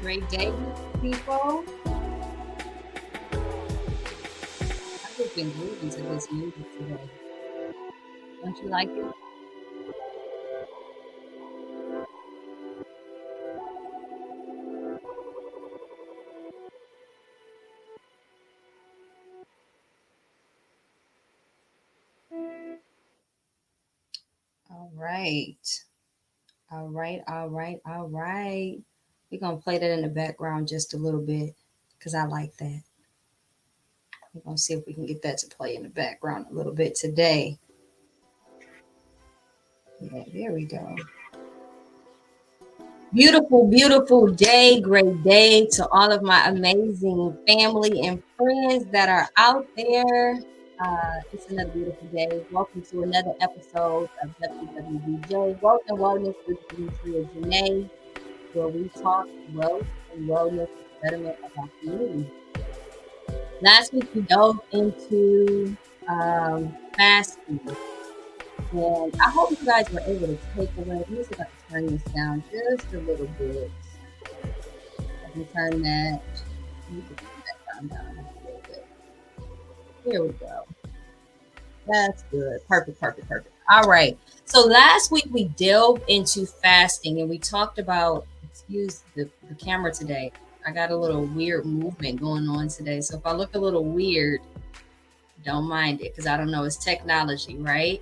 Great day, people. I've just been grooving to this music today. Don't you like it? All right. All right. All right. All right. We're going to play that in the background just a little bit because I like that. We're going to see if we can get that to play in the background a little bit today. Yeah, there we go. Beautiful, beautiful day, great day to all of my amazing family and friends that are out there. It's another beautiful day. Welcome to another episode of WWJD, Wealth and Wellness with Demetrea and Janay, where we talk wealth and wellness for the betterment of our community. Last week we dove into fasting, and I hope you guys were able to take away. I'm just going to turn this down just a little bit. I can turn that. Let me get that down a little bit. Here we go. That's good. Perfect, perfect, perfect. All right. So last week we delved into fasting and we talked about, excuse the camera today. I got a little weird movement going on today. So if I look a little weird, don't mind it because I don't know. It's technology, right?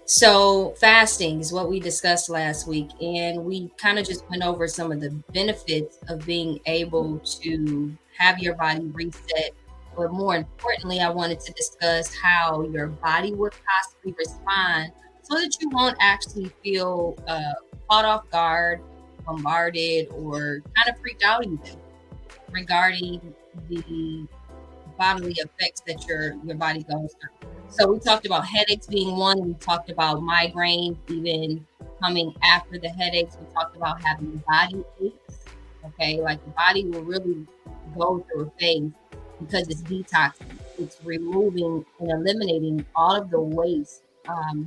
So fasting is what we discussed last week, and we kind of just went over some of the benefits of being able to have your body reset. But more importantly, I wanted to discuss how your body would possibly respond so that you won't actually feel caught off guard, bombarded, or kind of freaked out even regarding the bodily effects that your body goes through. So we talked about headaches being one. We talked about migraines even coming after the headaches. We talked about having body aches. Okay, like the body will really go through a phase because it's detoxing. It's removing and eliminating all of the waste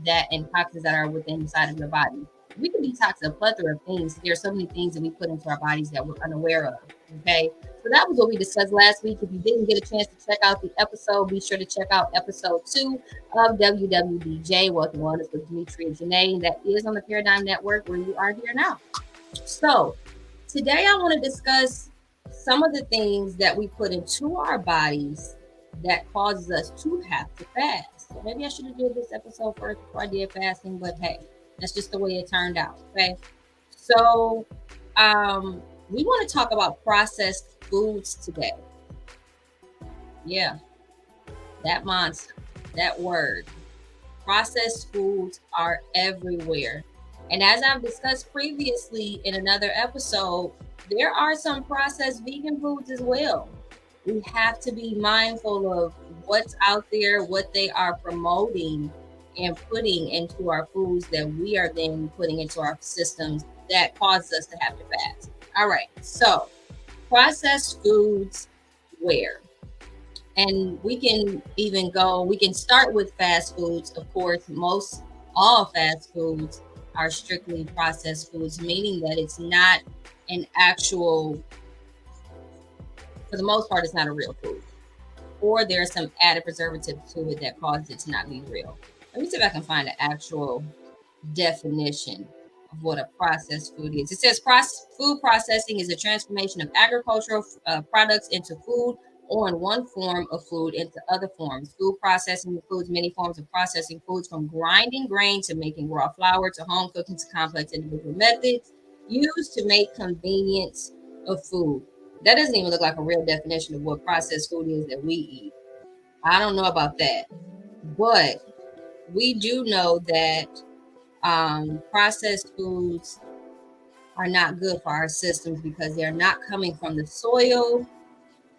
that and toxins that are within inside of your body. We can detox a plethora of things. There's so many things that we put into our bodies that we're unaware of. Okay, so that was what we discussed last week. If you didn't get a chance to check out the episode, be sure to check out episode 2 of WWDJ, Wealth and Wellness with Demetrea and Janay. That is on the Paradigm Network where you are here now. So today I want to discuss some of the things that we put into our bodies that causes us to have to fast. So maybe I should have did this episode first before I did fasting, but hey, that's just the way it turned out. Okay. So we want to talk about processed foods today. Yeah, that monster, that word. Processed foods are everywhere. And as I've discussed previously in another episode, there are some processed vegan foods as well. We have to be mindful of what's out there, what they are promoting and putting into our foods that we are then putting into our systems that causes us to have to fast. All right, so processed foods where? And we can even go, we can start with fast foods. Of course, most all fast foods are strictly processed foods, meaning that it's not an actual, for the most part, it's not a real food. Or there's some added preservative to it that causes it to not be real. Let me see if I can find an actual definition of what a processed food is. It says food processing is a transformation of agricultural products into food or in one form of food into other forms. Food processing includes many forms of processing foods, from grinding grain to making raw flour to home cooking to complex individual methods used to make convenience of food. That doesn't even look like a real definition of what processed food is that we eat. I don't know about that, but we do know that processed foods are not good for our systems because they're not coming from the soil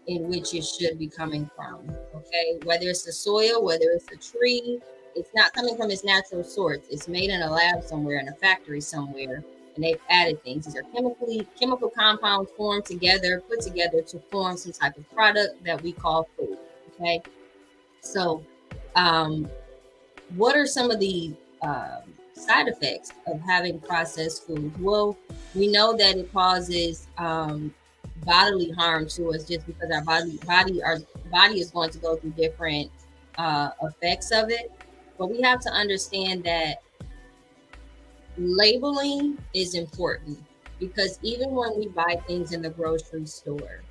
in which it should be coming from. Okay, whether it's the soil, whether it's a tree, it's not coming from its natural source. It's made in a lab somewhere, in a factory somewhere, and they've added things. These are chemical compounds formed together, put together to form some type of product that we call food. Okay, so what are some of the side effects of having processed foods? Well, we know that it causes bodily harm to us just because our body is going to go through different effects of it. But we have to understand that labeling is important, because even when we buy things in the grocery store,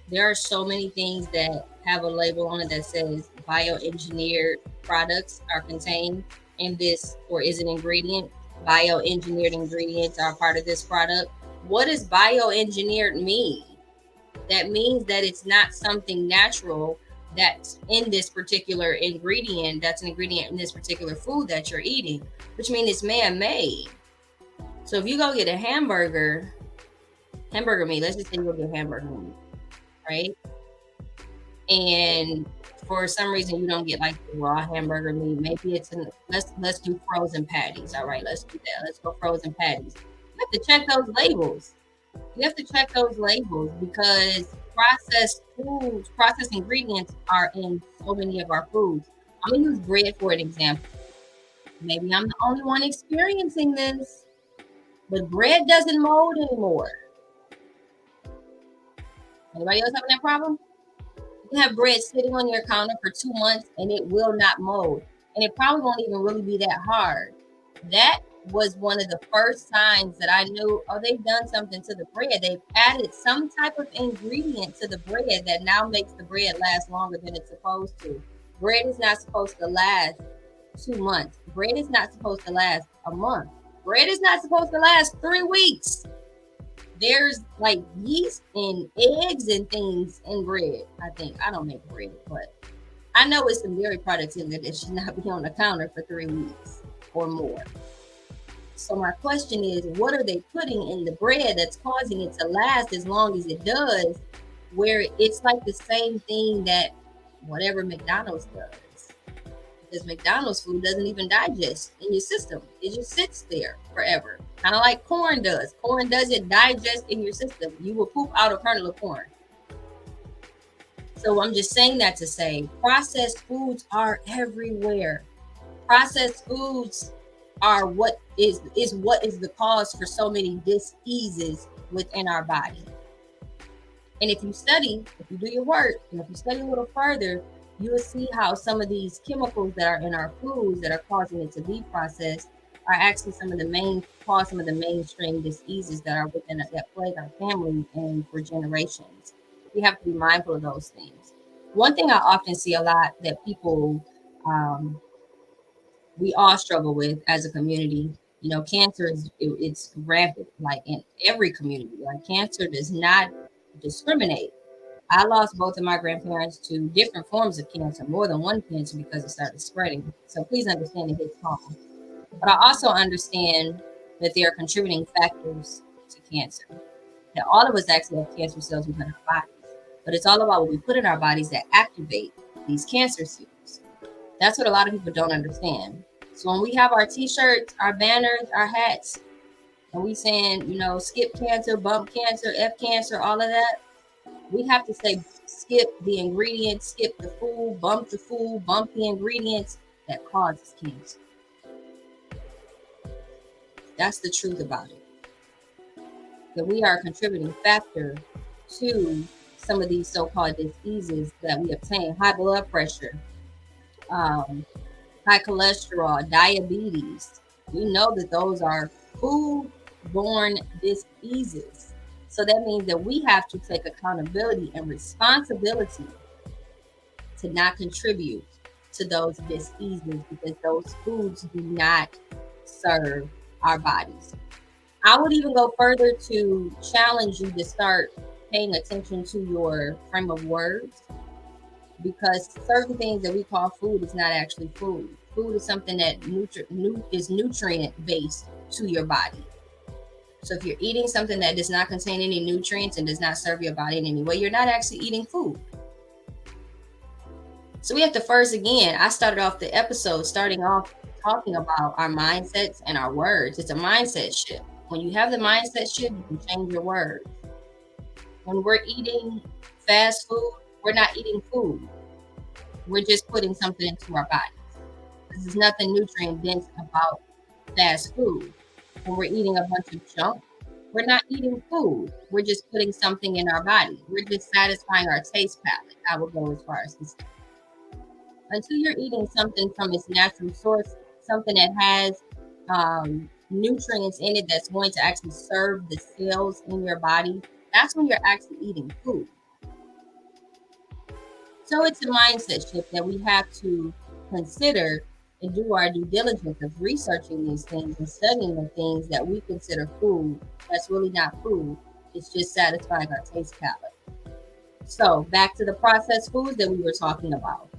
there are so many things that have a label on it that says bioengineered products are contained in this, or is an ingredient. Bioengineered ingredients are part of this product. What does bioengineered mean? That means that it's not something natural that's in this particular ingredient, that's an ingredient in this particular food that you're eating, which means it's man-made. So if you go get a hamburger meat, let's just say you go get hamburger meat, right? And for some reason you don't get like the raw hamburger meat. Maybe it's in, let's do frozen patties. All right, let's do that. Let's go frozen patties. You have to check those labels. You have to check those labels, because processed foods, processed ingredients are in so many of our foods. I'm gonna use bread for an example. Maybe I'm the only one experiencing this, but bread doesn't mold anymore. Anybody else having that problem? You can have bread sitting on your counter for 2 months and it will not mold. And it probably won't even really be that hard. That was one of the first signs that I knew, oh, they've done something to the bread. They've added some type of ingredient to the bread that now makes the bread last longer than it's supposed to. Bread is not supposed to last 2 months. Bread is not supposed to last a month. Bread is not supposed to last 3 weeks. There's like yeast and eggs and things in bread. I think I don't make bread, but I know it's some dairy products in there that should not be on the counter for 3 weeks or more. So my question is, what are they putting in the bread that's causing it to last as long as it does, where it's like the same thing that whatever McDonald's does? Because McDonald's food doesn't even digest in your system. It just sits there forever. Kind of like corn does. Corn doesn't digest in your system. You will poop out a kernel of corn. So I'm just saying that to say processed foods are everywhere. Processed foods are what is the cause for so many diseases within our body. And if you study, if you do your work, and if you study a little further, you will see how some of these chemicals that are in our foods that are causing it to be processed are actually some of the mainstream diseases that are within that plague our family and for generations. We have to be mindful of those things. One thing I often see a lot that people we all struggle with as a community. Cancer it's rampant, like in every community. Like cancer does not discriminate. I lost both of my grandparents to different forms of cancer, more than one cancer, because it started spreading. So please understand it hits home. But I also understand that there are contributing factors to cancer. That all of us actually have cancer cells within our bodies. But it's all about what we put in our bodies that activate these cancer cells. That's what a lot of people don't understand. So when we have our t-shirts, our banners, our hats, and we saying, skip cancer, bump cancer, F cancer, all of that, we have to say skip the ingredients, skip the food, bump the ingredients that causes cancer. That's the truth about it. That we are a contributing factor to some of these so-called diseases that we obtain. High blood pressure, high cholesterol, diabetes. We know that those are food-borne diseases. So that means that we have to take accountability and responsibility to not contribute to those diseases, because those foods do not serve our bodies. I would even go further to challenge you to start paying attention to your frame of words, because certain things that we call food is not actually food. Food is something that is nutrient based to your body. So if you're eating something that does not contain any nutrients and does not serve your body in any way, you're not actually eating food. So we have to first, again, I started off the episode starting off talking about our mindsets and our words. It's a mindset shift. When you have the mindset shift, you can change your words. When we're eating fast food, we're not eating food. We're just putting something into our bodies. There's nothing nutrient dense about fast food. When we're eating a bunch of junk, We're not eating food. We're just putting something in our body. We're just satisfying our taste palate. I would go as far as to say. Until you're eating something from its natural source, something that has nutrients in it that's going to actually serve the cells in your body, that's when you're actually eating food. So it's a mindset shift that we have to consider and do our due diligence of researching these things and studying the things that we consider food that's really not food. It's just satisfying our taste palate. So back to the processed foods that we were talking about.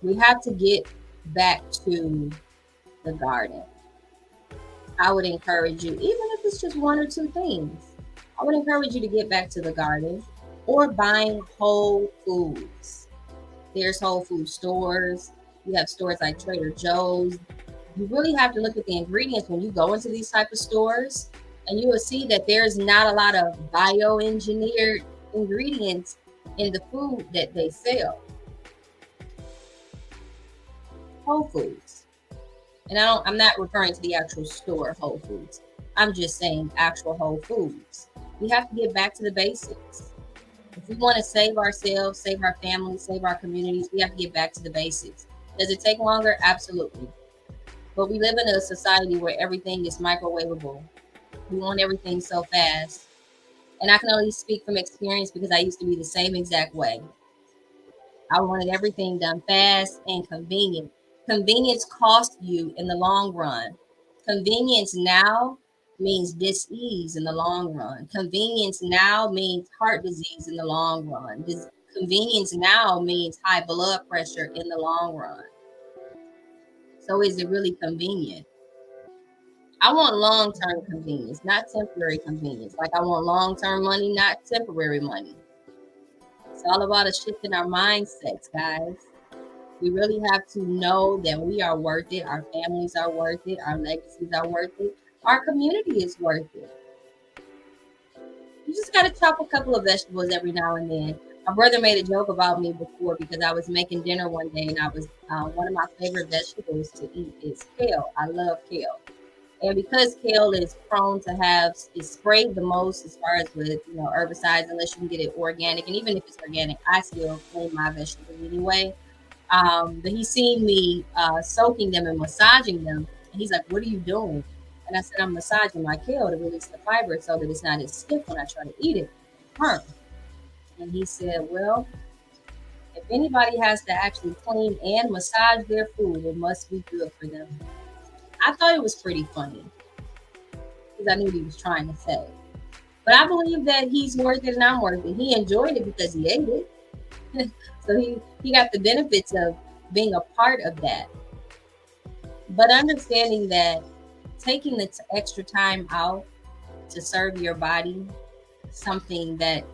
We have to get back to the garden. I would encourage you, even if it's just one or two things, I would encourage you to get back to the garden or buying whole foods. There's whole food stores. You have stores like Trader Joe's. You really have to look at the ingredients when you go into these type of stores, and you will see that there's not a lot of bioengineered ingredients in the food that they sell. Whole Foods. And I'm not referring to the actual store Whole Foods. I'm just saying actual Whole Foods. We have to get back to the basics. If we want to save ourselves, save our families, save our communities, we have to get back to the basics. Does it take longer? Absolutely. But we live in a society where everything is microwavable. We want everything so fast. And I can only speak from experience because I used to be the same exact way. I wanted everything done fast and convenient. Convenience costs you in the long run. Convenience now means dis-ease in the long run. Convenience now means heart disease in the long run. Convenience now means high blood pressure in the long run. So is it really convenient? I want long-term convenience, not temporary convenience. Like I want long-term money, not temporary money. It's all about a shift in our mindsets, guys. We really have to know that we are worth it. Our families are worth it. Our legacies are worth it. Our community is worth it. You just got to chop a couple of vegetables every now and then. My brother made a joke about me before because I was making dinner one day and I was one of my favorite vegetables to eat is kale. I love kale. And because kale is prone to have is sprayed the most as far as with herbicides, unless you can get it organic, and even if it's organic, I still clean my vegetables anyway. But he's seen me soaking them and massaging them, and he's like, "What are you doing?" And I said, "I'm massaging my kale to release the fiber so that it's not as stiff when I try to eat it." And he said, "Well, if anybody has to actually clean and massage their food, it must be good for them." I thought it was pretty funny because I knew what he was trying to say. But I believe that he's worth it and I'm worth it. He enjoyed it because he ate it. So he got the benefits of being a part of that. But understanding that taking the extra time out to serve your body, something that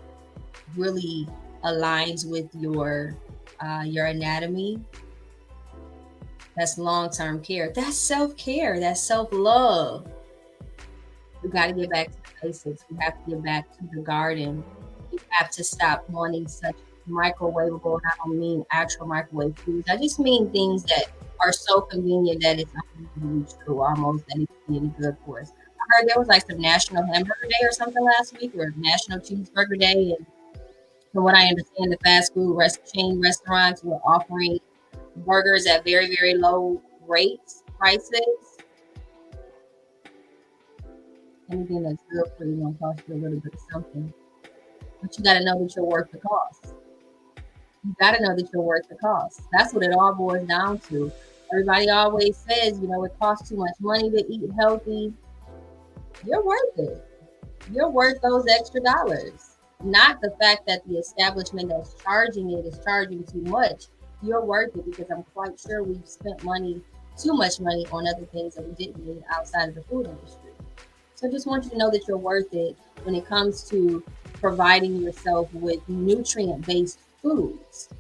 really aligns with your anatomy, that's long-term care. That's self-care. That's self-love. We got to get back to the basics. We have to get back to the garden. We have to stop wanting such microwavable. I don't mean actual microwave foods. I just mean things that are so convenient that it's not really true almost that it's really good for us. I heard there was like some National Hamburger Day or something last week, or National Cheeseburger Day. And from what I understand, the fast food chain restaurants were offering burgers at very, very low prices. Anything that's good for you gonna cost you a little bit of something. But you gotta know that you're worth the cost. You gotta know that you're worth the cost. That's what it all boils down to. Everybody always says, it costs too much money to eat healthy. You're worth it. You're worth those extra dollars. Not the fact that the establishment that's charging it is charging too much. You're worth it because I'm quite sure we've spent too much money on other things that we didn't need outside of the food industry. So I just want you to know that you're worth it when it comes to providing yourself with nutrient-based foods.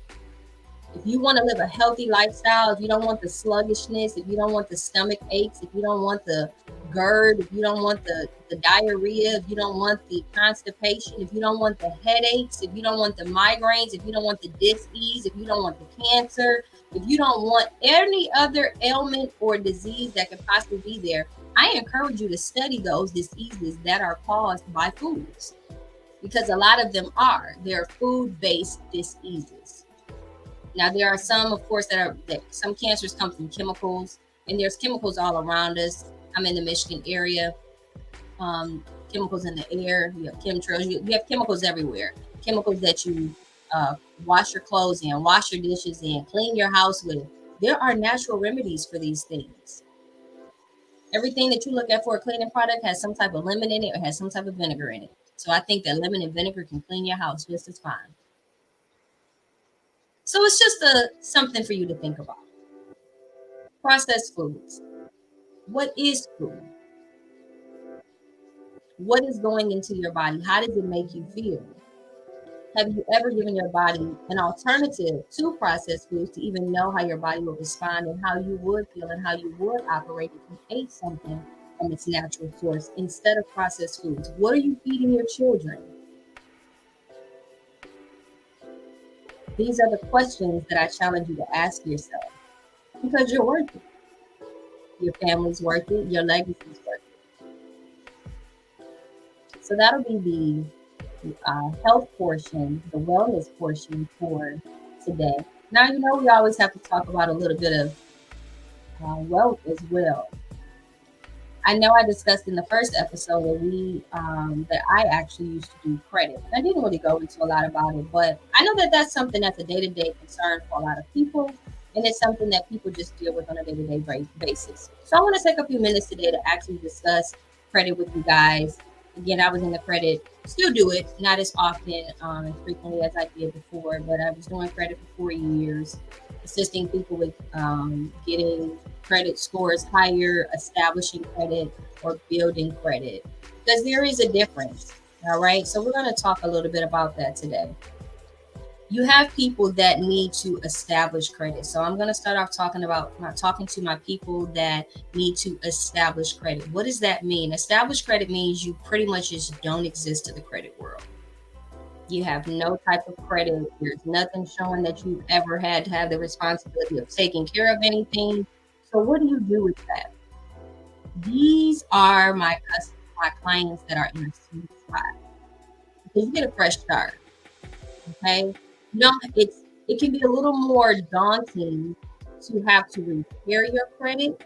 If you want to live a healthy lifestyle, if you don't want the sluggishness, if you don't want the stomach aches, if you don't want the GERD, if you don't want the diarrhea, if you don't want the constipation, if you don't want the headaches, if you don't want the migraines, if you don't want the dis-ease, if you don't want the cancer, if you don't want any other ailment or disease that could possibly be there, I encourage you to study those diseases that are caused by foods, because a lot of them they're food-based diseases. Now, there are some, of course, that some cancers come from chemicals, and there's chemicals all around us. I'm in the Michigan area. Chemicals in the air. You have chemtrails. You have chemicals everywhere. Chemicals that you wash your clothes in, wash your dishes in, clean your house with. There are natural remedies for these things. Everything that you look at for a cleaning product has some type of lemon in it or has some type of vinegar in it. So I think that lemon and vinegar can clean your house just as fine. So it's just something for you to think about. Processed foods. What is food? What is going into your body? How does it make you feel? Have you ever given your body an alternative to processed foods to even know how your body will respond and how you would feel and how you would operate if you ate something from its natural source instead of processed foods? What are you feeding your children? These are the questions that I challenge you to ask yourself, because you're worth it. Your family's worth it. Your legacy's worth it. So that'll be the health portion, the wellness portion for today. Now, we always have to talk about a little bit of wealth as well. I know I discussed in the first episode that I actually used to do credit. I didn't really go into a lot about it, but I know that that's something that's a day-to-day concern for a lot of people, and it's something that people just deal with on a day-to-day basis. So I want to take a few minutes today to actually discuss credit with you guys. Again, I was in the credit, still do it, not as often, as frequently as I did before, but I was doing credit for 4 years, assisting people with getting credit scores higher, establishing credit, or building credit, because there is a difference. All right. So we're going to talk a little bit about that today. You have people that need to establish credit. So I'm going to start off talking to my people that need to establish credit. What does that mean? Establish credit means you pretty much just don't exist to the credit world. You have no type of credit. There's nothing showing that you've ever had to have the responsibility of taking care of anything. So what do you do with that? These are my clients that are in a sweet spot, because you get a fresh start. Okay. No, it can be a little more daunting to have to repair your credit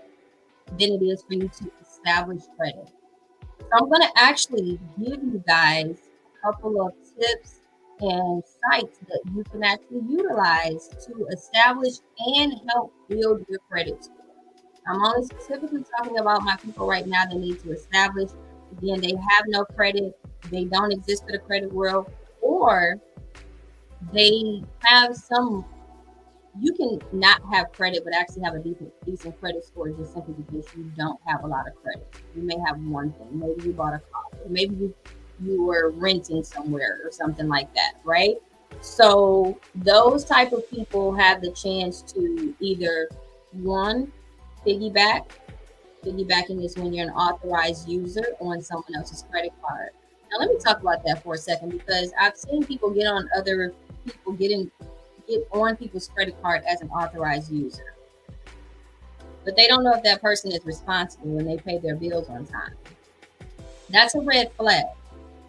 than it is for you to establish credit. So I'm going to actually give you guys a couple of tips and sites that you can actually utilize to establish and help build your credit score. I'm only specifically talking about my people right now that need to establish. Again, they have no credit, they don't exist in the credit world, or they have you can not have credit but actually have a decent credit score just simply because you don't have a lot of credit. You may have one thing. Maybe you bought a car, or maybe you were renting somewhere or something like that, right? So those type of people have the chance to either, one, piggybacking is when you're an authorized user on someone else's credit card. Now let me talk about that for a second, because I've seen people get on other people get on people's credit card as an authorized user, but they don't know if that person is responsible when they pay their bills on time. That's a red flag.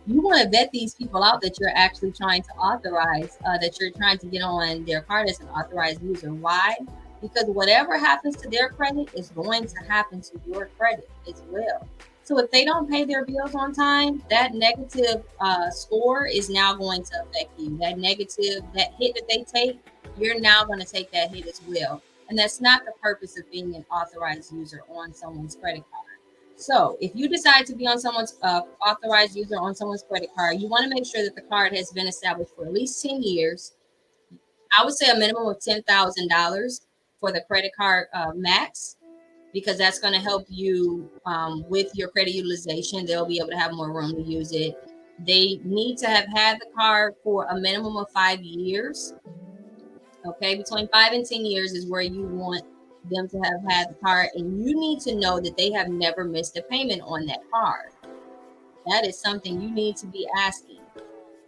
You want to vet these people out that you're actually trying to authorize, that you're trying to get on their card as an authorized user. Why? Because whatever happens to their credit is going to happen to your credit as well. So if they don't pay their bills on time, that negative score is now going to affect you. That hit that they take, you're now going to take that hit as well. And that's not the purpose of being an authorized user on someone's credit card. So if you decide to be on someone's authorized user on someone's credit card, you want to make sure that the card has been established for at least 10 years. I would say a minimum of $10,000 for the credit card max, because that's going to help you with your credit utilization. They'll be able to have more room to use it. They need to have had the card for a minimum of 5 years. Okay, between 5 and 10 years is where you want them to have had the card, and you need to know that they have never missed a payment on that card. That is something you need to be asking.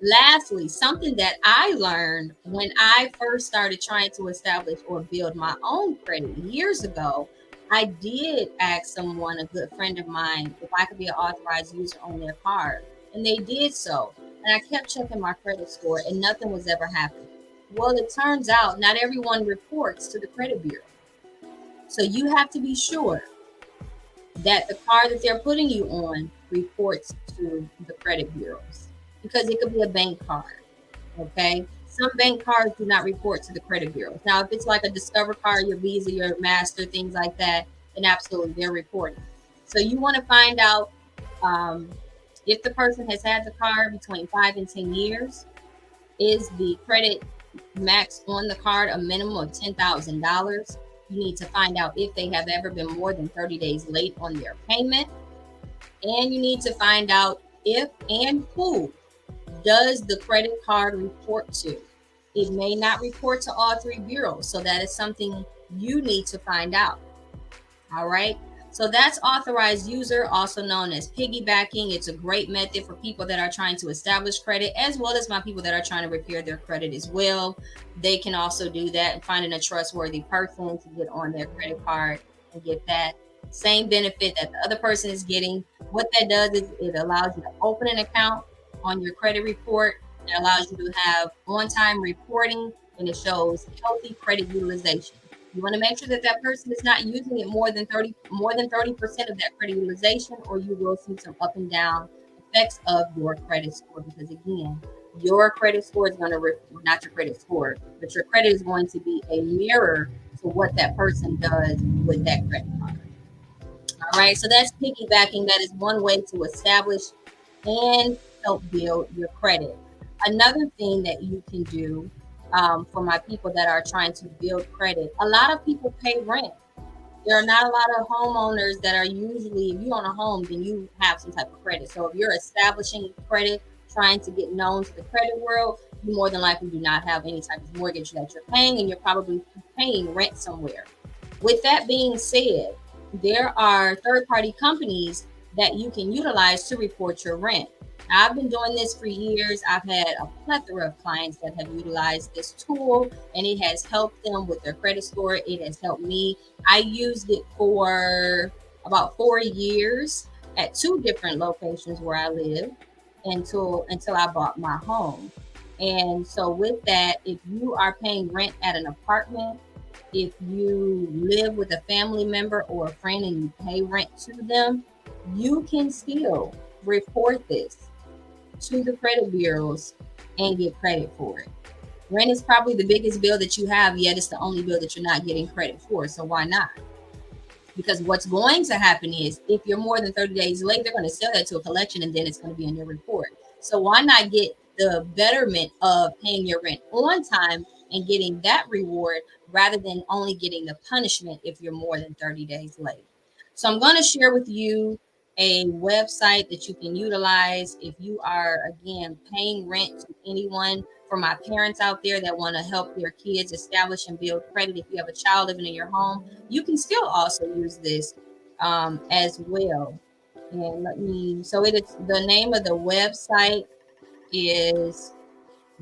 Lastly, something that I learned when I first started trying to establish or build my own credit years ago I did ask someone, a good friend of mine, if I could be an authorized user on their card, and they did so. And I kept checking my credit score, and nothing was ever happening. Well, it turns out not everyone reports to the credit bureau. So you have to be sure that the card that they're putting you on reports to the credit bureaus, because it could be a bank card. Okay. Some bank cards do not report to the credit bureaus. Now, if it's like a Discover card, your Visa, your Master, things like that, then absolutely they're reporting. So you want to find out um, if the person has had the card between 5 and 10 years. Is the credit max on the card a minimum of $10,000? You need to find out if they have ever been more than 30 days late on their payment. And you need to find out if and who does the credit card report to. It may not report to all three bureaus, so that is something you need to find out. All right. So that's authorized user, also known as piggybacking. It's a great method for people that are trying to establish credit, as well as my people that are trying to repair their credit as well. They can also do that and finding a trustworthy person to get on their credit card and get that same benefit that the other person is getting. What that does is it allows you to open an account on your credit report. It allows you to have on-time reporting, and it shows healthy credit utilization. You want to make sure that that person is not using it more than 30% of that credit utilization, or you will see some up and down effects of your credit score. Because again, your credit score is going to not your credit score, but your credit is going to be a mirror to what that person does with that credit card. All right, so that's piggybacking. That is one way to establish and help build your credit. Another thing that you can do for my people that are trying to build credit, a lot of people pay rent. There are not a lot of homeowners that are usually, if you own a home, then you have some type of credit. So if you're establishing credit, trying to get known to the credit world, you more than likely do not have any type of mortgage that you're paying, and you're probably paying rent somewhere. With that being said, there are third-party companies that you can utilize to report your rent. I've been doing this for years. I've had a plethora of clients that have utilized this tool, and it has helped them with their credit score. It has helped me. I used it for about 4 years at two different locations where I live until I bought my home. And so with that, if you are paying rent at an apartment, if you live with a family member or a friend and you pay rent to them, you can still report this to the credit bureaus and get credit for it. Rent is probably the biggest bill that you have, yet it's the only bill that you're not getting credit for. So why not? Because what's going to happen is if you're more than 30 days late, they're going to sell that to a collection, and then it's going to be in your report. So why not get the betterment of paying your rent on time and getting that reward rather than only getting the punishment if you're more than 30 days late? So I'm going to share with you a website that you can utilize if you are, again, paying rent to anyone. For my parents out there that want to help their kids establish and build credit, if you have a child living in your home, you can still also use this as well. And it is, the name of the website is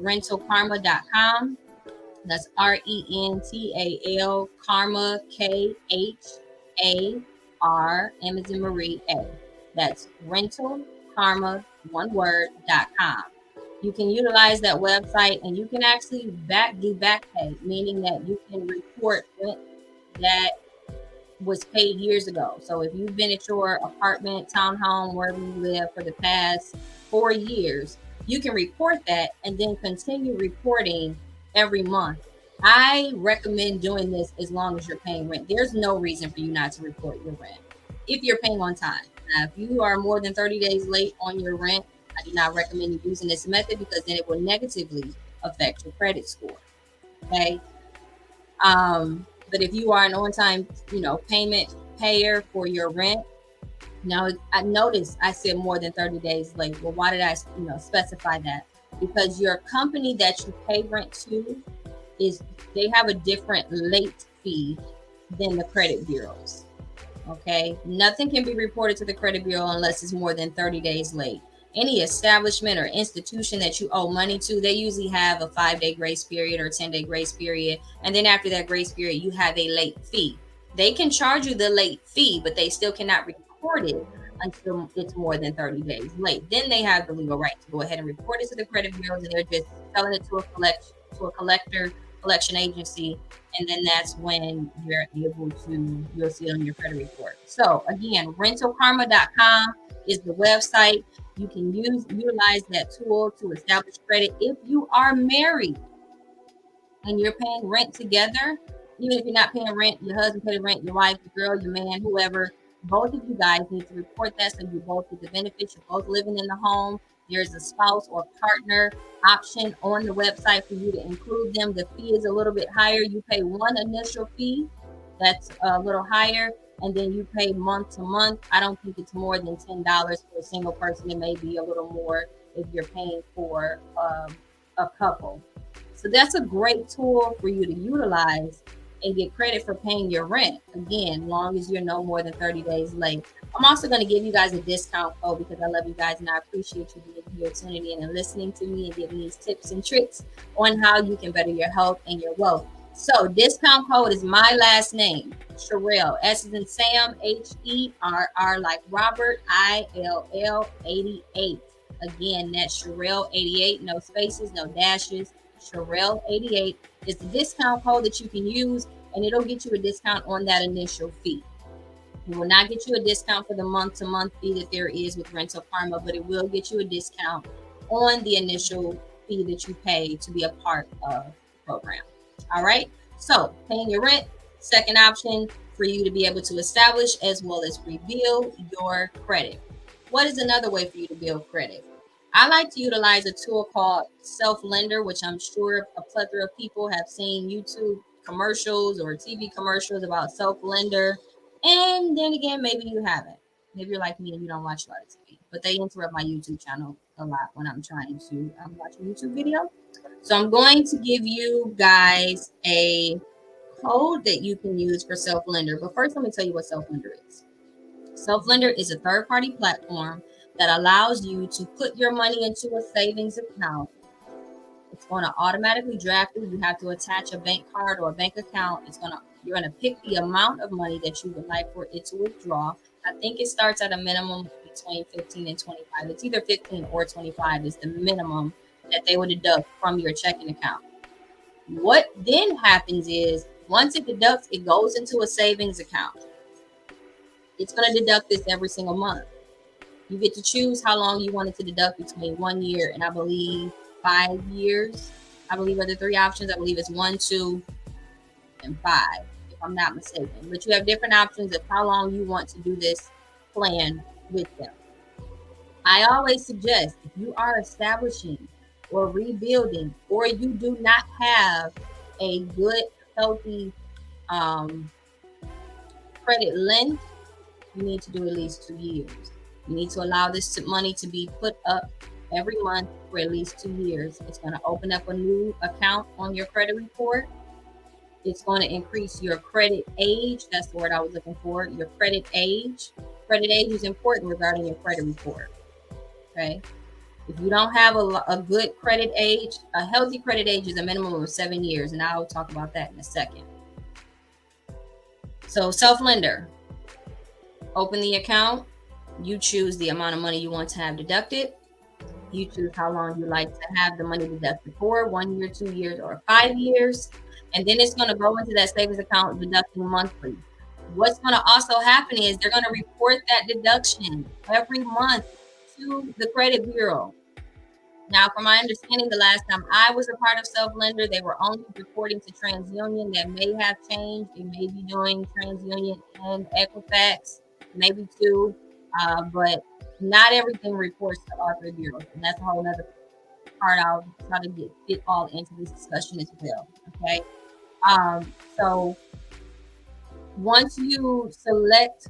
rentalkarma.com. That's RENTAL Karma, KHAR, M as in Marie, A. That's rentalkarma, one word.com. You can utilize that website, and you can actually do back pay, meaning that you can report rent that was paid years ago. So if you've been at your apartment, townhome, wherever you live for the past 4 years, you can report that and then continue reporting every month. I recommend doing this as long as you're paying rent. There's no reason for you not to report your rent if you're paying on time. Now, if you are more than 30 days late on your rent, I do not recommend you using this method, because then it will negatively affect your credit score. Okay. But if you are an on-time, payment payer for your rent, now I noticed I said more than 30 days late. Well, why did I, specify that? Because your company that you pay rent to they have a different late fee than the credit bureaus. Okay. Nothing can be reported to the credit bureau unless it's more than 30 days late. Any establishment or institution that you owe money to, they usually have a 5-day grace period or 10-day grace period. And then after that grace period, you have a late fee. They can charge you the late fee, but they still cannot report it until it's more than 30 days late. Then they have the legal right to go ahead and report it to the credit bureaus, and they're just selling it to a collection agency, and then that's when you're able to, you'll see it on your credit report. So again, rentalkarma.com is the website. You can utilize that tool to establish credit. If you are married and you're paying rent together, even if you're not paying rent, your husband paid rent, your wife, your girl, your man, whoever, both of you guys need to report that, so you both get the benefits. You're both living in the home. There's a spouse or partner option on the website for you to include them. The fee is a little bit higher. You pay one initial fee that's a little higher, and then you pay month to month. I don't think it's more than $10 for a single person. It may be a little more if you're paying for a couple. So that's a great tool for you to utilize and get credit for paying your rent. Again, long as you're no more than 30 days late. I'm also going to give you guys a discount code because I love you guys and I appreciate you being here, tuning in and listening to me and giving these tips and tricks on how you can better your health and your wealth. So discount code is my last name, Sherelle. S is in Sam, Herr like Robert, ILL 88. Again, that's Sherelle 88, no spaces, no dashes. Sherelle 88 is the discount code that you can use, and it'll get you a discount on that initial fee. It will not get you a discount for the month-to-month fee that there is with Rental Karma, but it will get you a discount on the initial fee that you pay to be a part of the program. All right. So paying your rent, second option for you to be able to establish as well as rebuild your credit. What is another way for you to build credit? I like to utilize a tool called Self-Lender, which I'm sure a plethora of people have seen YouTube commercials or TV commercials about Self-Lender. And then again, maybe you haven't. Maybe you're like me and you don't watch a lot of TV. But they interrupt my YouTube channel a lot when I'm trying to watch a YouTube video. So I'm going to give you guys a code that you can use for Self-Lender. But first, let me tell you what Self-Lender is. Self-Lender is a third-party platform that allows you to put your money into a savings account. It's going to automatically draft it. You have to attach a bank card or a bank account. You're going to pick the amount of money that you would like for it to withdraw. I think it starts at a minimum between 15 and 25. It's either 15 or 25 is the minimum that they would deduct from your checking account. What then happens is once it deducts, it goes into a savings account. It's going to deduct this every single month. You get to choose how long you want it to deduct between 1 year and I believe 5 years. I believe are the three options. I believe it's 1, 2, and 5, if I'm not mistaken. But you have different options of how long you want to do this plan with them. I always suggest if you are establishing or rebuilding, or you do not have a good, healthy credit length, you need to do at least 2 years. You need to allow this money to be put up every month for at least 2 years. It's going to open up a new account on your credit report. It's going to increase your credit age. That's the word I was looking for. Your credit age. Credit age is important regarding your credit report. Okay. If you don't have a good credit age, a healthy credit age is a minimum of 7 years. And I'll talk about that in a second. So Self-Lender. Open the account. You choose the amount of money you want to have deducted. You choose how long you like to have the money deducted for, 1 year, 2 years, or 5 years. And then it's going to go into that savings account deducting monthly. What's going to also happen is they're going to report that deduction every month to the credit bureau. Now, from my understanding, the last time I was a part of Self-Lender, they were only reporting to TransUnion. That may have changed. They may be doing TransUnion and Equifax, maybe two. But not everything reports to all three bureaus. And that's a whole other part I'll try to get it all into this discussion as well. Okay. So once you select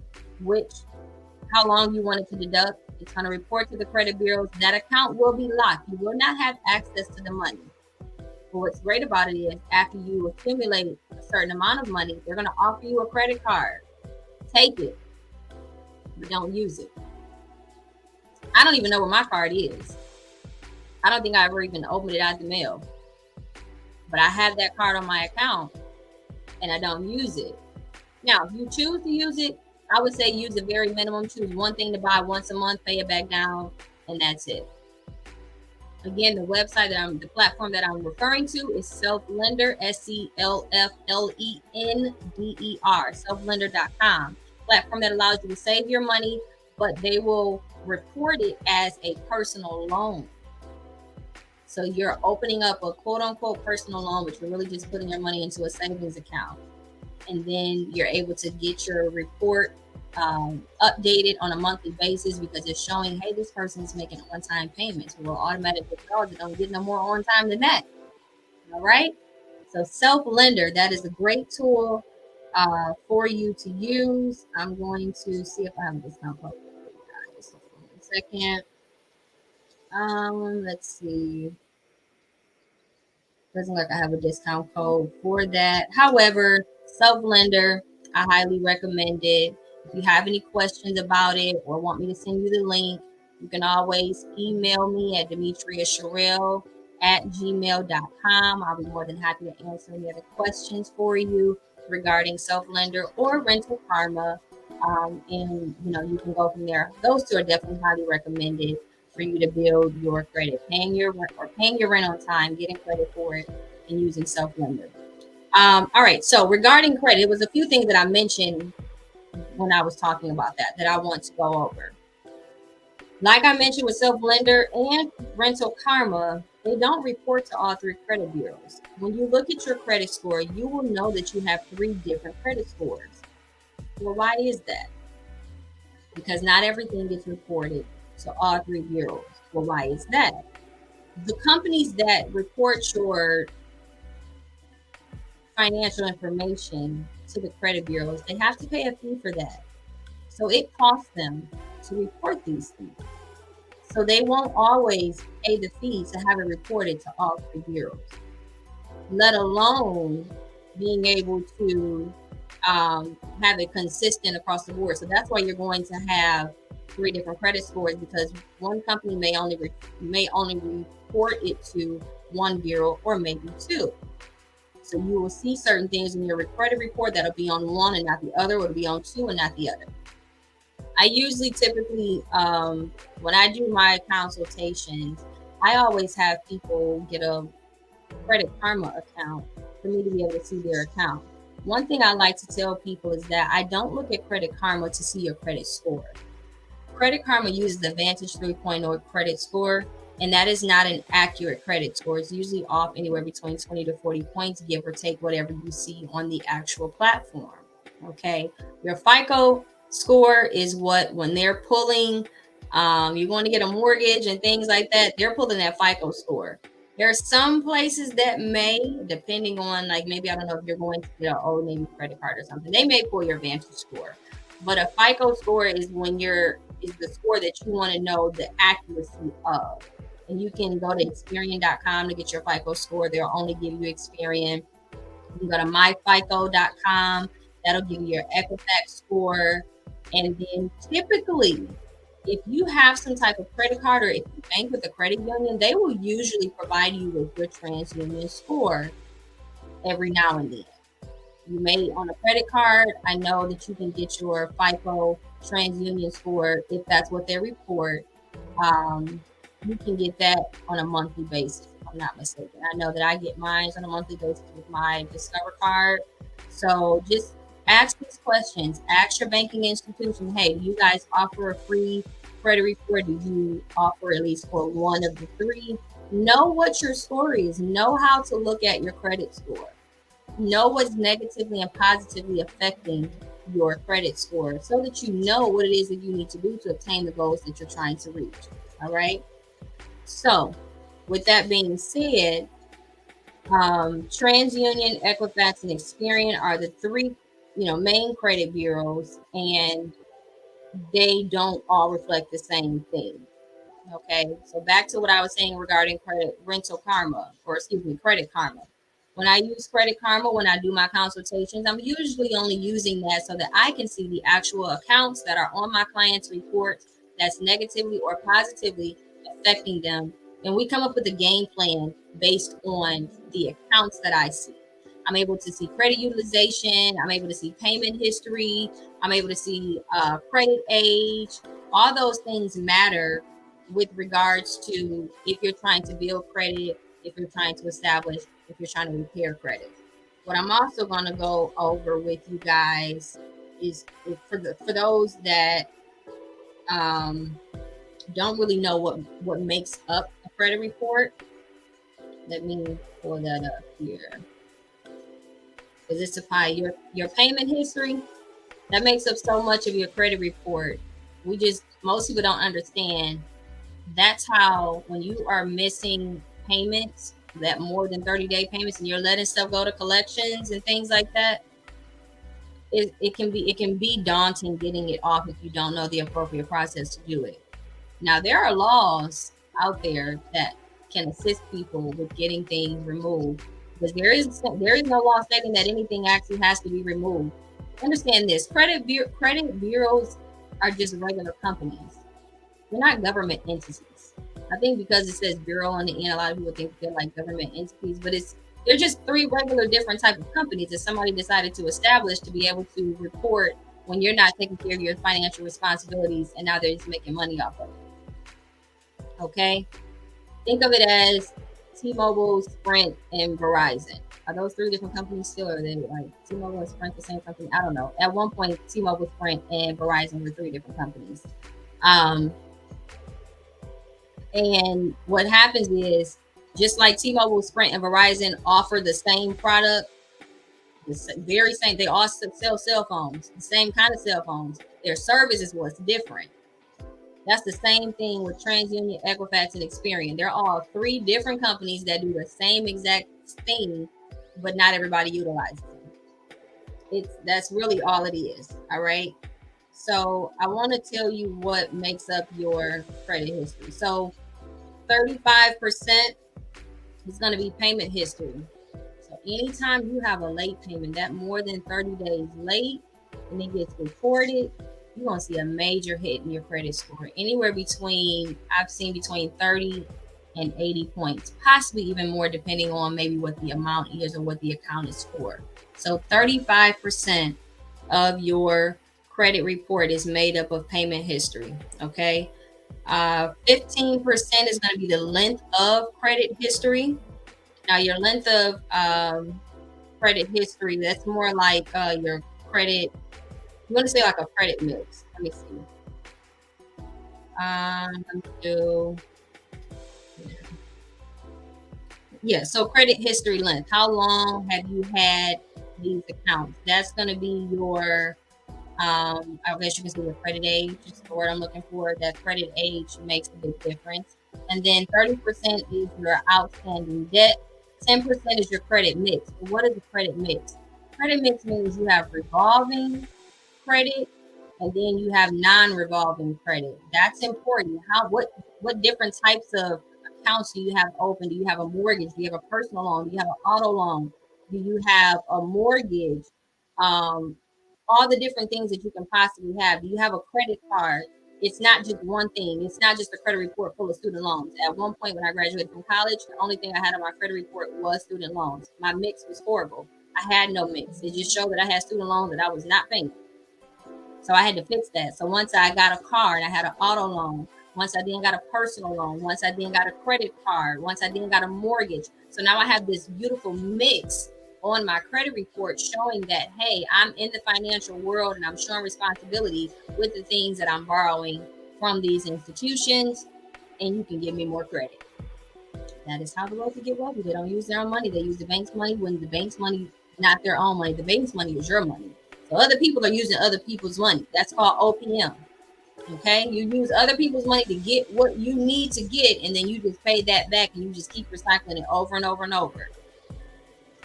how long you want it to deduct, it's going to report to the credit bureaus. That account will be locked. You will not have access to the money. But what's great about it is after you accumulate a certain amount of money, they're going to offer you a credit card. Take it, but don't use it. I don't even know where my card is. I don't think I ever even opened it out the mail. But I have that card on my account and I don't use it. Now, if you choose to use it, I would say use the very minimum. Choose one thing to buy once a month, pay it back down, and that's it. Again, the platform that I'm referring to is Selflender, SELFLENDER, selflender.com. Platform that allows you to save your money, but they will report it as a personal loan. So you're opening up a quote unquote personal loan, but you're really just putting your money into a savings account. And then you're able to get your report updated on a monthly basis because it's showing, hey, this person is making on-time payments. We'll automatically withdrawals that don't get no more on time than that. All right. So Self-Lender, that is a great tool for you to use. I'm going to see if I have a discount code for you guys. 1 second. Let's see. Doesn't look like I have a discount code for that. However, Self-Lender, I highly recommend it. If you have any questions about it or want me to send you the link, you can always email me at demetriasherrill@gmail.com. I'll be more than happy to answer any other questions for you regarding Self-Lender or Rental Karma. And you can go from there. Those two are definitely highly recommended for you to build your credit, paying your rent on time, getting credit for it, and using Self-Lender. All right. So regarding credit, it was a few things that I mentioned when I was talking about that I want to go over. Like I mentioned with Self-Lender and Rental Karma, they don't report to all three credit bureaus. When you look at your credit score, you will know that you have 3 different credit scores. Well, why is that? Because not everything gets reported to all 3 bureaus. Well, why is that? The companies that report your financial information to the credit bureaus, they have to pay a fee for that. So it costs them to report these things. So they won't always pay the fee to have it reported to all 3 bureaus, let alone being able to have it consistent across the board. So that's why you're going to have 3 different credit scores, because one company may only report it to 1 bureau or maybe 2. So you will see certain things in your credit report that'll be on one and not the other, or it'll be on 2 and not the other. I usually typically, when I do my consultations, I always have people get a Credit Karma account for me to be able to see their account. One thing I like to tell people is that I don't look at Credit Karma to see your credit score. Credit Karma uses the Vantage 3.0 credit score, and that is not an accurate credit score. It's usually off anywhere between 20 to 40 points, give or take whatever you see on the actual platform. Okay. Your FICO score is what, when they're pulling, you're going to get a mortgage and things like that, they're pulling that FICO score. There are some places that may, depending on, like, maybe, I don't know if you're going to get an Old Navy credit card or something, they may pull your Vantage score. But a FICO score is the score that you want to know the accuracy of. And you can go to Experian.com to get your FICO score. They'll only give you Experian. You can go to myfico.com. That'll give you your Equifax score. And then typically, if you have some type of credit card, or if you bank with a credit union, they will usually provide you with your TransUnion score every now and then. You may, on a credit card, I know that you can get your FICO TransUnion score if that's what they report. You can get that on a monthly basis, if I'm not mistaken. I know that I get mine on a monthly basis with my Discover card. So just ask these questions. Ask your banking institution, hey, do you guys offer a free credit report? Do you offer at least for one of the 3? Know what your score is. Know how to look at your credit score. Know what's negatively and positively affecting your credit score, so that you know what it is that you need to do to obtain the goals that you're trying to reach. All right. So with that being said, TransUnion, Equifax, and Experian are the 3 main credit bureaus, and they don't all reflect the same thing. Okay, so back to what I was saying regarding Credit Karma. When I use Credit Karma, when I do my consultations, I'm usually only using that so that I can see the actual accounts that are on my client's report that's negatively or positively affecting them. And we come up with a game plan based on the accounts that I see. I'm able to see credit utilization. I'm able to see payment history. I'm able to see credit age. All those things matter with regards to if you're trying to build credit, if you're trying to establish, if you're trying to repair credit. What I'm also going to go over with you guys is for those that um, don't really know what makes up a credit report. Let me pull that up here. Because it's apply your payment history that makes up so much of your credit report. Most people don't understand. That's how when you are missing payments, that more than 30-day payments, and you're letting stuff go to collections and things like that, it can be daunting getting it off if you don't know the appropriate process to do it. Now there are laws out there that can assist people with getting things removed, because there is no law stating that anything actually has to be removed. Understand this: credit bureaus are just regular companies. They're not government entities. I think because it says bureau on the end, a lot of people think they're like government entities, but they're just three regular different type of companies that somebody decided to establish to be able to report when you're not taking care of your financial responsibilities, and now they're just making money off of it. Okay, think of it as T-Mobile, Sprint, and Verizon. Are those three different companies still, or are they like T-Mobile and Sprint the same company? I don't know. At one point, T-Mobile, Sprint, and Verizon were three different companies. And what happens is, just like T-Mobile, Sprint, and Verizon offer the same product, the very same, they all sell cell phones, the same kind of cell phones. Their service is what's different. That's the same thing with TransUnion, Equifax, and Experian. They're all three different companies that do the same exact thing, but not everybody utilizes them. That's really all it is. All right. So I want to tell you what makes up your credit history. So 35% is going to be payment history. So anytime you have a late payment, that more than 30 days late, and it gets reported, you're going to see a major hit in your credit score. I've seen between 30 and 80 points, possibly even more, depending on maybe what the amount is or what the account is for. So 35% of your credit report is made up of payment history. Okay. 15% is going to be the length of credit history. Now, your length of credit history, that's more like your credit. You want to say like a credit mix. Let me see. So credit history length. How long have you had these accounts? That's going to be your I guess you can say your credit age is the word I'm looking for. That credit age makes a big difference. And then 30% is your outstanding debt. 10% is your credit mix. But what is the credit mix? Credit mix means you have revolving credit, and then you have non-revolving credit. That's important. What different types of accounts do you have open? Do you have a mortgage? Do you have a personal loan? Do you have an auto loan? Do you have a mortgage? All the different things that you can possibly have. Do you have a credit card? It's not just one thing. It's not just a credit report full of student loans. At one point when I graduated from college, the only thing I had on my credit report was student loans. My mix was horrible. I had no mix. It just showed that I had student loans that I was not paying. So I had to fix that. So once I got a car and I had an auto loan, once I then got a personal loan, once I then got a credit card, once I then got a mortgage. So now I have this beautiful mix on my credit report showing that, hey, I'm in the financial world and I'm showing responsibility with the things that I'm borrowing from these institutions, and you can give me more credit. That is how the wealthy get wealthy. They don't use their own money. They use the bank's money, when the bank's money, not their own money. The bank's money is your money. So other people are using other people's money. That's called OPM. Okay, you use other people's money to get what you need to get, and then you just pay that back, and you just keep recycling it over and over and over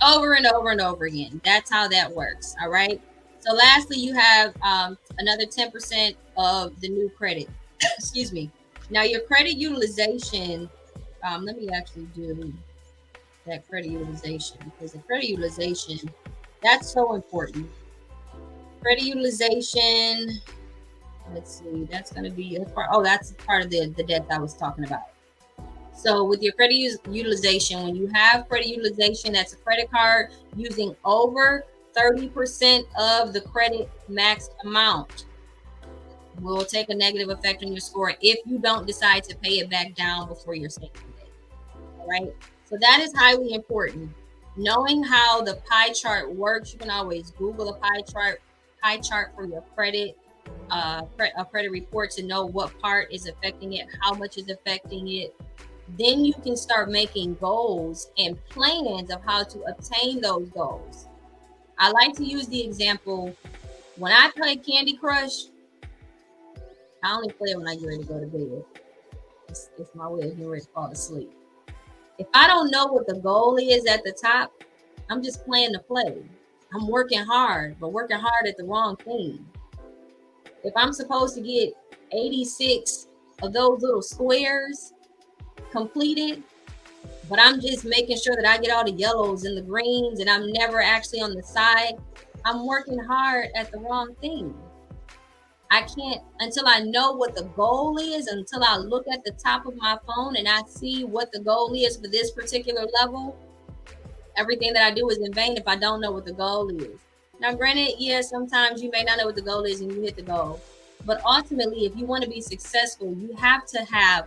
and over and over again. That's how that works. All right. So lastly, you have another 10% of the new credit. Excuse me. Now your credit utilization. Let me actually do that credit utilization, because the credit utilization, that's so important. Credit utilization. Let's see. That's going to be that's part of the debt I was talking about. So with your credit utilization, when you have credit utilization, that's a credit card using over 30% of the credit max amount, will take a negative effect on your score if you don't decide to pay it back down before your saving date. All right. So that is highly important. Knowing how the pie chart works, you can always Google a pie chart for your credit, a credit report to know what part is affecting it, how much is affecting it. Then you can start making goals and plans of how to obtain those goals. I like to use the example when I play Candy Crush. I only play it when I get ready to go to bed. It's my way of getting ready to fall asleep. If I don't know what the goal is at the top, I'm just playing to play. I'm working hard, but working hard at the wrong thing. If I'm supposed to get 86 of those little squares completed, but I'm just making sure that I get all the yellows and the greens and I'm never actually on the side, I'm working hard at the wrong thing. I can't, until I know what the goal is, until I look at the top of my phone and I see what the goal is for this particular level, everything that I do is in vain if I don't know what the goal is. Now, granted, yes, sometimes you may not know what the goal is and you hit the goal. But ultimately, if you want to be successful, you have to have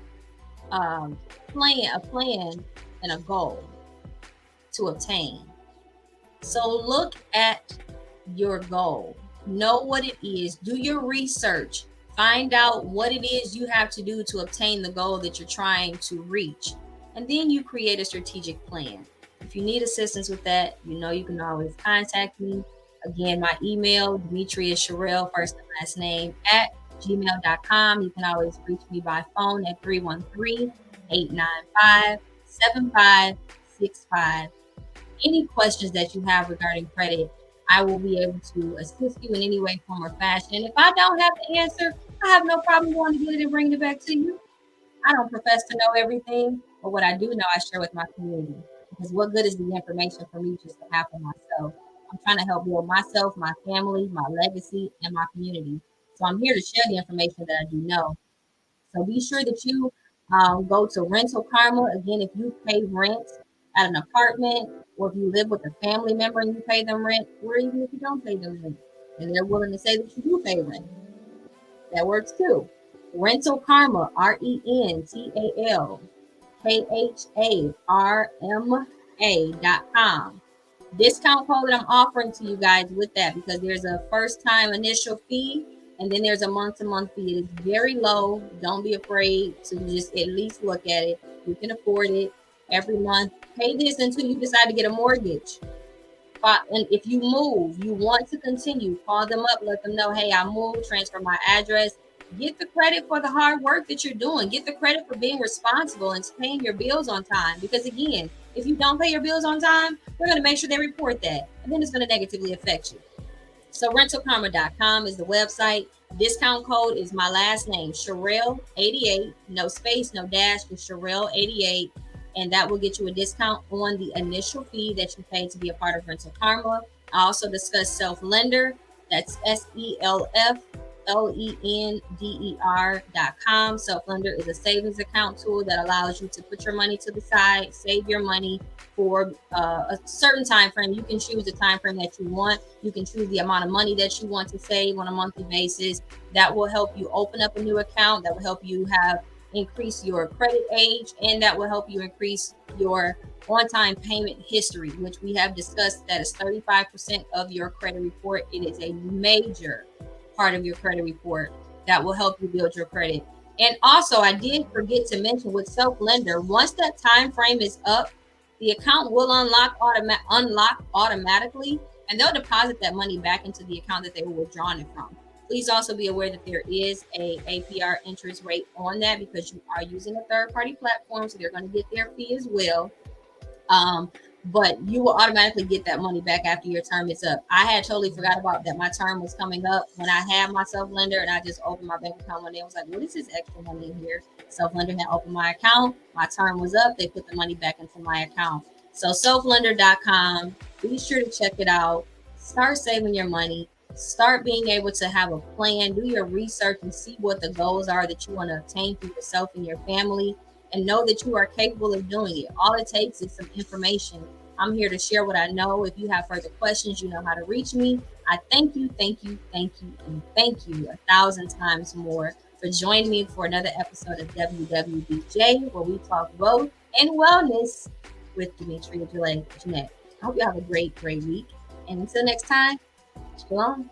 a plan and a goal to obtain. So look at your goal. Know what it is. Do your research. Find out what it is you have to do to obtain the goal that you're trying to reach. And then you create a strategic plan. If you need assistance with that, you know you can always contact me. Again, my email, Demetrea Sherrill, first and last name, at gmail.com. You can always reach me by phone at 313-895-7565. Any questions that you have regarding credit, I will be able to assist you in any way, form, or fashion. And if I don't have the answer, I have no problem going to get it and bringing it back to you. I don't profess to know everything, but what I do know, I share with my community. Because what good is the information for me just to have for myself? I'm trying to help build myself, my family, my legacy, and my community. So I'm here to share the information that I do know. So be sure that you go to Rental Karma. Again, if you pay rent at an apartment, or if you live with a family member and you pay them rent, or even if you don't pay them rent, and they're willing to say that you do pay rent, that works too. Rental Karma, RentalKharma.com. Discount code that I'm offering to you guys with that, because there's a first time initial fee and then there's a month-to-month fee. It is very low. Don't be afraid to just at least look at it. You can afford it every month. Pay this until you decide to get a mortgage. And if you move, you want to continue, call them up, let them know, hey, I moved, transfer my address. Get the credit for the hard work that you're doing. Get the credit for being responsible and paying your bills on time. Because again, if you don't pay your bills on time, we're going to make sure they report that. And then it's going to negatively affect you. So rentalkarma.com is the website. Discount code is my last name, Sherrill88. No space, no dash, but Sherrill88. And that will get you a discount on the initial fee that you pay to be a part of Rental Karma. I also discuss Self Lender. That's SELFLENDER.com. Self Lender is a savings account tool that allows you to put your money to the side, save your money for a certain time frame. You can choose the time frame that you want. You can choose the amount of money that you want to save on a monthly basis. That will help you open up a new account. That will help you increase your credit age, and that will help you increase your on-time payment history, which we have discussed. That is 35% of your credit report. It is a major part of your credit report that will help you build your credit. And also, I did forget to mention with Self Lender, once that time frame is up, the account will unlock automatically, and they'll deposit that money back into the account that they were withdrawing it from. Please also be aware that there is a APR interest rate on that, because you are using a third-party platform, so they're going to get their fee as well. But you will automatically get that money back after your term is up. I had totally forgot about that. My term was coming up when I had my Self Lender, and I just opened my bank account one day. I was like, what is this extra money in here? Self Lender had opened my account. My term was up. They put the money back into my account. So selflender.com, be sure to check it out. Start saving your money. Start being able to have a plan. Do your research and see what the goals are that you want to obtain for yourself and your family. and know that you are capable of doing it. All it takes is some information. I'm here to share what I know. If you have further questions, you know how to reach me. I thank you, thank you, thank you, and thank you 1,000 times more for joining me for another episode of WWBJ, where we talk growth and wellness with Demetrea Janay. I hope you have a great, great week. And until next time, shalom.